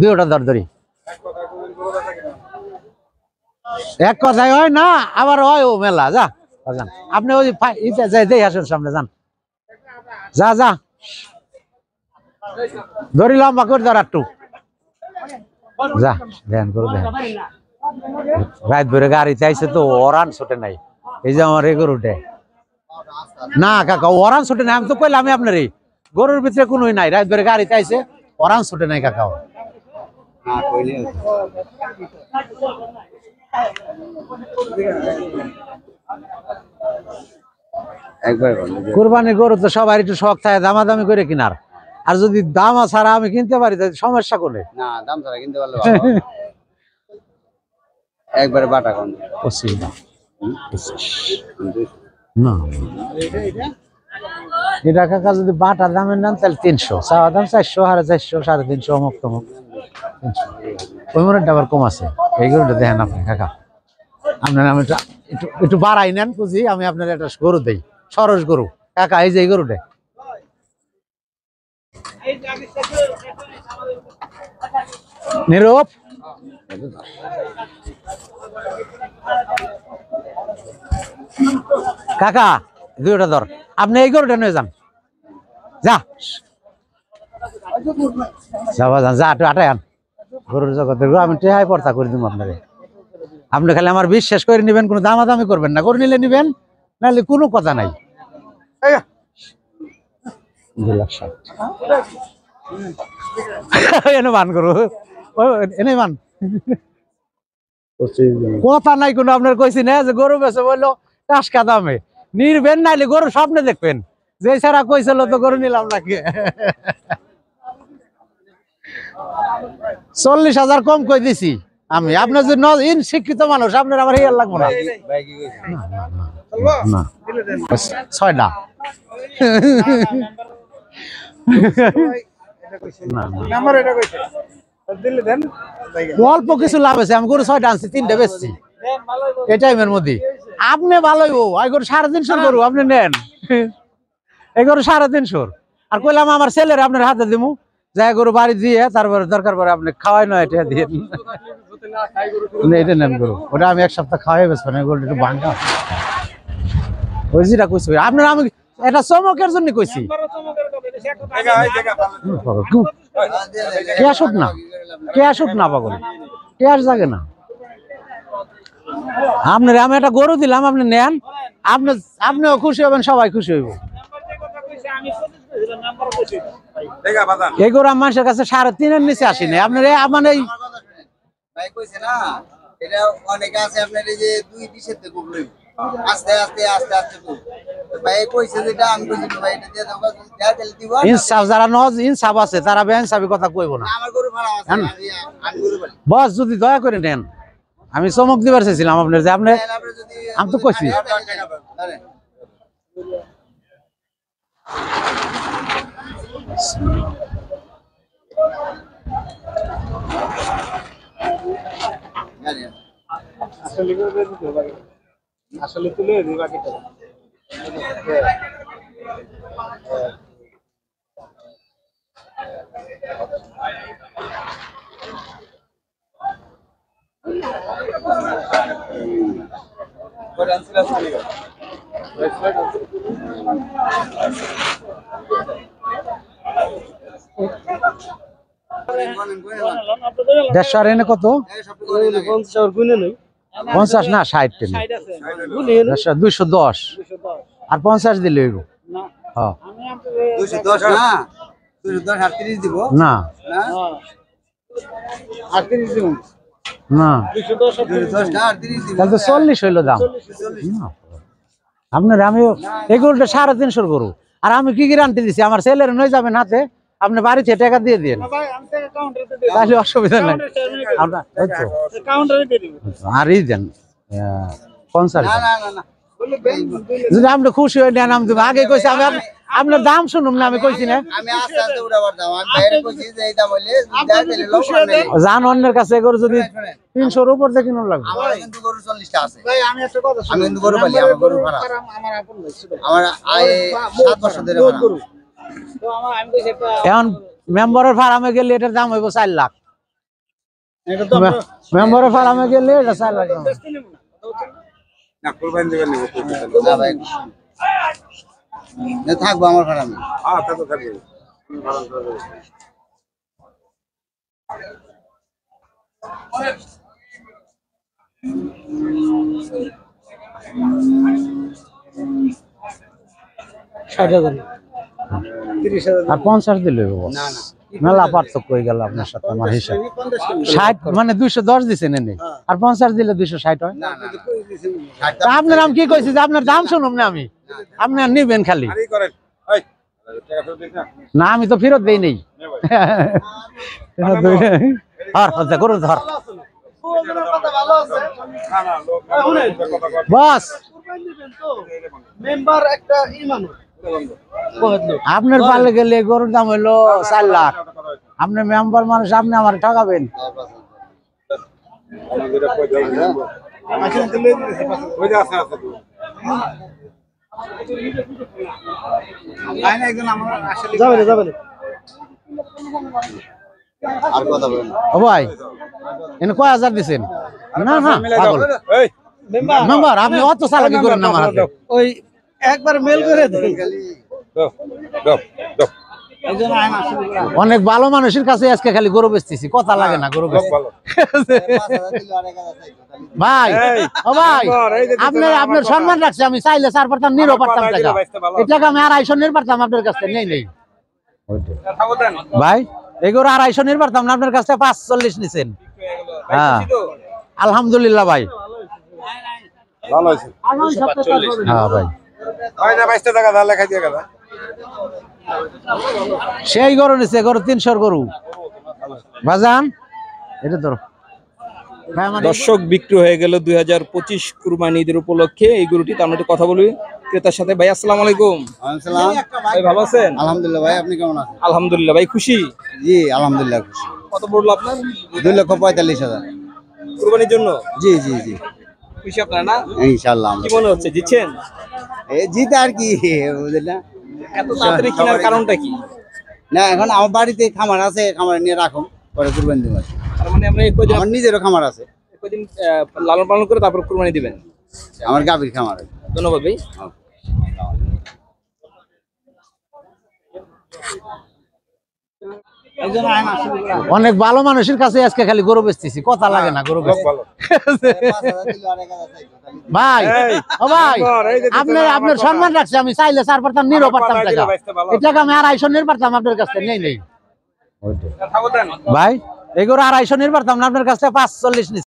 দুইটা দরদরি এক কথাই হয় না, আবার হয় ও মেলা। যা যান আপনি ওই যাই আসেন সামনে যান, যা যা ধরি লম্বা করে ধর একটু যা ধ্যান করে দেন। রাত ভরে গাড়িতে আইসে তো ওরান ছুটে নাই, এই যে আমার এই গরুটে না কাকা ওরান ছুটে নাই। আমি তো কইলাম আমি আপনার এই গরুর ভিতরে কোনোই নাই, রাত ভরে গাড়িতে আইসে ওরান ছুটে নাই কাকা। কুরবানি গরু তো সবার একটু শখ থাকে দামাদামি করে কিনার, আর যদি দাম ছাড়া আমি কিনতে পারি তাহলে সমস্যা করে না। দাম ছাড়া কিনতে পারলে একবারে বাটা কোন 25 দাম না এটা কাকা যদি বাটা দামের নেন তাহলে 300, চাওয়া দাম 400, 450, 350 অমুক তমুক 300। ওই মনে আবার কম আছে। এই গরুটা দেখেন আপনি কাকা, আপনার আমি একটু বাড়াই নেন পুঁজি, আমি আপনার একটা গরু দেই সরস গরু কাকা। এই যে এই গরুটা নীরব কাকা, দুইটা ধর আপনি এই গরুটা নিয়ে যান, যা যাবা যান, যা একটু আটাই আন গরুর জগতের গরু। আমি টেহাই পর্তা করে দিব আপনারে, আপনি খালি আমার বিশ্বাস করে নিবেন, কোনো দামাদামি করবেন না, গরু নিলে নিবেন নাহলে কোনো কথা নাই। 2,60,000 এনে মান করু এনে মান কথা নাই কোনো। আপনার কইছি না যে গরু বেচে বললো টাসকা দামে নিবেন, নাইলে গরু স্বপ্নে দেখবেন যে ছাড়া কইছিল তো গরু নিলাম নাকি। 40,000 কম কই দিছি আমি। আপনার যে শিক্ষিত মানুষ, আপনার আমার হিয়ার লাগবো না। 6টা অল্প কিছু লাভ আছে। আমি গরু 6টা আনছি, 3টা বেচছি এই টাইমের মধ্যে। আপনি ভালোই এই গরু 350 গরু আপনি নেন, এই গরু 350। আর কইলাম আমার ছেলের আপনার হাতে দিমু, যাই গরু বাড়ি দিয়ে তারপরে দরকার পরে আপনি খাওয়াই নয় এটা দিয়ে এটা নেন গরু। ওটা আমি এক সপ্তাহ খাওয়াই বেসবো না, গরু একটু ভাঙা ওই যেটা কইছি আপনার। আমি এটা চমকের জন্য কইছি, কে আসুক না, কে আসুক না পাগল, কে আস জাগে না। আপনার আমি একটা গরু দিলাম, আপনি নেন, আপনিও খুশি হবেন, সবাই খুশি হইব। এই গরু মানুষের কাছে 3.5-এর নিচে আসি নাই। আপনার আমার এই ইনসাফ যারা ইনসাফ আছে তারা বেইনসাফি কথা কইব না। বস যদি দয়া করে নেন, আমি চমক দিবার চাইছিলাম আপনার যে আপনি, আমি তো কইছি আসলে তুলে দিই বাকিটা। দেড়শো এনে কত? 50 না 60 210 আর 50 দিলে হইব। হ্যাঁ 210 না 210 38 দিব না না 38 দিব না 210 না 38 দিব, তাহলে 40 হইলো দাম। আপনার আমি এই গরুটা 350 গরু, আর আমি কি গ্যারান্টি দিছি আমার ছেলের নই যাবেন হাতে, আপনি বাড়িতে টাকা দিয়ে দিন তাহলে অসুবিধা নাই। আর ই দেন 50 যদি আপনি খুশি হয়ে নেন আমি দেবো। আগে কইছি আমি আপনার দাম শুনুন না, আমি কইছি না জান অন্যের কাছে গরু যদি 300-র উপর দিয়ে কিনুন লাগবে। এখন মেম্বারের ফার্মে গেলে এটার দাম হইব 4 লাখ। মেম্বারের ফার্মে গেলে এটা 4 লাখ না কুরবানি দিবেন না ভাই না থাকবো আমার ফার্মে হ্যাঁ তা তো থাকবে আর 50 দিলে না না মেলা পার্থক্য হয়ে গেল আপনার সাথে আমার হিসাব 60 মানে 210 দিছেন এনে আর 50 দিলে 260 হয় না না তা আপনার আমি কি কইছি যে আপনার দাম শুনুম না আমি আপনি আর নিবেন খালি আরে করেন এই টাকা ফেরত দিন না না আমি তো ফেরত দেই নেই আর হতে করু ধর না না লোক কথা কয় বস মেম্বার একটা ইমানুল আপনার পালে গেলে গরুর দাম হইলো 4 লাখ আপনি মেম্বার মানুষ আপনি আমার ঠকাবেন আমাদের কই দাও আসলে দিলে ওই যে আছে আছে আইনা একজন আমার আসলে যাবে না আর কথা বলেন ও ভাই এনে কয় হাজার দিছেন না না পাগল এই মেম্বার আপনি অত চালাকি করেন না আমার হাতে ওই একবার মেল করে দেন দাও দাও দাও একজন আইনা আসলে অনেক ভালো মানুষের কাছে আজকে খালি গরু বেচতেছি কথা লাগে না গরু লোক বেচতে ভালো 5000 দিলে আরেক হাজার চাইতো ভাই এই, ও ভাই মেম্বার, এই যে আপনার আমার আপনার কথা। সম্মান রাখছে আমি চাইলে 4 পারতাম নিরো আমার পারতাম কথা টাকা দিলে বেচতে ভালো এই টাকা আমি 250 নির পারতাম আপনার কাছ থেকে নেই থাকো দেন ভাই এগুলো 250 নির পারতাম না আপনার কাছ থেকে 45 নিছেন হ্যাঁ আলহামদুলিল্লাহ ভাই ভালো হইছে হ্যাঁ ভাই ভাই না 22 টাকা দাও লেখা দিয়ে গেল সেই গরু নিছে গরু 300 গরু বাজান এটা ধরো ভাই আমার দর্শক বিক্রি হয়ে গেল 2025 কুরবানি ঈদের উপলক্ষে এই গরুটিতে আমরা একটু কথা বলি ক্রেতার সাথে। ভাই আসসালামু আলাইকুম। আসসালাম ভাই ভালো আছেন? আলহামদুলিল্লাহ ভাই আপনি কেমন আছেন আলহামদুলিল্লাহ। ভাই খুশি? জি আলহামদুলিল্লাহ খুশি কত পড়লো আপনার 2,45,000 কুরবানির জন্য? জি জি জি খুশি আপনারা না? ইনশাআল্লাহ কি মনে হচ্ছে জিতছেন? এই জিত আর কি বুঝলেন না এত তাড়াতাড়ি কেনার কারণটা কি? না এখন আমার বাড়িতে খামার আছে খামার নিয়ে রাখুন পরে কুরবানি দিব তার মানে আমরা কয়দিন আমার নিজেরও খামার আছে লালন পালন করে তারপর কুরবানি দিবেন? আমার গাভীর খামার আছে ধন্যবাদ ভাই। একজন আইনা আসলে অনেক ভালো মানুষের কাছে আজকে খালি গরু বেচতেছি কথা লাগে না গরু লোক বেচতে ভালো 5000 দিলে আরেক হাজার চাইতো ভাই এই, ও ভাই মেম্বার, এই যে আপনার আমার আপনার কথা। সম্মান রাখছে আমি চাইলে 4 পারতাম নিরো আমার পারতাম কথা টাকা দিলে বেচতে ভালো। এই টাকা আমি 250 নির পারতাম আপনার কাছ থেকে নেই থাকো দেন ভাই এগুলো 250 নির পারতাম না আপনার কাছ থেকে 45 নিছি